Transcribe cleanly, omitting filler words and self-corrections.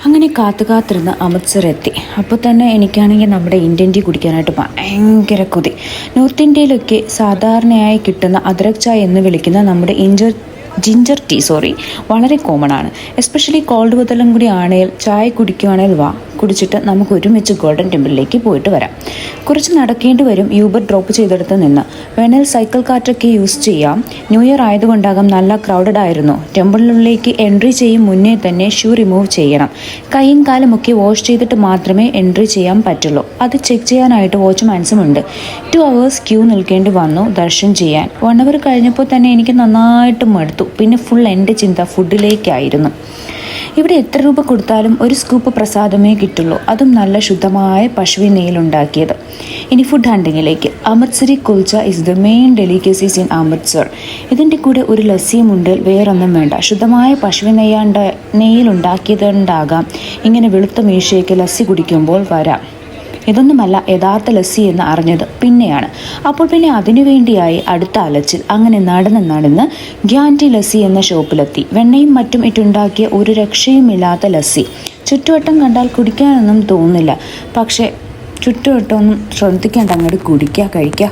അങ്ങനെ കാത്തിരുന്ന് അമൃത്സർ എത്തി. അപ്പോൾ തന്നെ എനിക്കാണെങ്കിൽ നമ്മുടെ ഇന്ത്യൻ ടീ കുടിക്കാനായിട്ട് ഭയങ്കര കൊതി. നോർത്ത് ഇന്ത്യയിലൊക്കെ സാധാരണയായി കിട്ടുന്ന അദ്രക് ചായ എന്ന് വിളിക്കുന്ന നമ്മുടെ ജിഞ്ചർ ടീ വളരെ കോമൺ ആണ്. എസ്പെഷ്യലി കോൾഡ് വെതറിലും കൂടി ആണെങ്കിൽ ചായ കുടിക്കുകയാണെങ്കിൽ കുടിച്ചിട്ട് നമുക്ക് ഒരുമിച്ച് ഗോൾഡൻ ടെമ്പിളിലേക്ക് പോയിട്ട് വരാം. കുറച്ച് നടക്കേണ്ടി വരും യൂബർ ഡ്രോപ്പ് ചെയ്തെടുത്ത് നിന്ന്. വേണേൽ സൈക്കിൾ കാറ്റൊക്കെ യൂസ് ചെയ്യാം. ന്യൂ ഇയർ ആയതുകൊണ്ടാകാം നല്ല ക്രൗഡഡ് ആയിരുന്നു. ടെമ്പിളിനുള്ളിലേക്ക് എൻട്രി ചെയ്യും മുന്നേ തന്നെ ഷൂ റിമൂവ് ചെയ്യണം. കൈയും കാലുമൊക്കെ വാഷ് ചെയ്തിട്ട് മാത്രമേ എൻട്രി ചെയ്യാൻ പറ്റുള്ളൂ. അത് ചെക്ക് ചെയ്യാനായിട്ട് വാച്ച്മാൻസും ഉണ്ട്. 2 hours ക്യൂ നിൽക്കേണ്ടി വന്നു ദർശനം ചെയ്യാൻ. 1 hour കഴിഞ്ഞപ്പോൾ തന്നെ എനിക്ക് നന്നായിട്ട് മടുത്തു. പിന്നെ ഫുൾ എൻ്റെ ചിന്ത ഫുഡിലേക്കായിരുന്നു. ഇവിടെ എത്ര രൂപ കൊടുത്താലും ഒരു സ്കൂപ്പ് പ്രസാദമേ കിട്ടുള്ളൂ, അതും നല്ല ശുദ്ധമായ പശുവിൻ നെയ്യിലുണ്ടാക്കിയത്. ഇനി ഫുഡ് ഹണ്ടിങ്ങിലേക്ക്. Amritsari kulcha is the main delicacies in Amritsar. ഇതിൻ്റെ കൂടെ ഒരു ലസ്സിയും ഉണ്ട്, വേറൊന്നും വേണ്ട. ശുദ്ധമായ പശുവിൻ നെയ്യിലുണ്ടാക്കിയതുകൊണ്ടാകാം ഇങ്ങനെ വെളുത്ത മീശയ്ക്ക് ലസ്സി കുടിക്കുമ്പോൾ വരാം. ഇതൊന്നുമല്ല യഥാർത്ഥ ലസ്സി എന്ന് അറിഞ്ഞത് പിന്നെയാണ്. അപ്പോൾ പിന്നെ അതിനുവേണ്ടിയായി അടുത്ത അലച്ചിൽ. അങ്ങനെ നടന്ന് ഗ്യാൻറ്റി ലസ്സി എന്ന ഷോപ്പിലെത്തി. വെണ്ണയും മറ്റും ഇട്ടുണ്ടാക്കിയ ഒരു രക്ഷയുമില്ലാത്ത ലസ്സി. ചുറ്റുവട്ടം കണ്ടാൽ കുടിക്കാനൊന്നും തോന്നില്ല. പക്ഷേ ചുറ്റുവട്ടമൊന്നും ശ്രദ്ധിക്കേണ്ട, അങ്ങോട്ട് കുടിക്കുക കഴിക്കുക.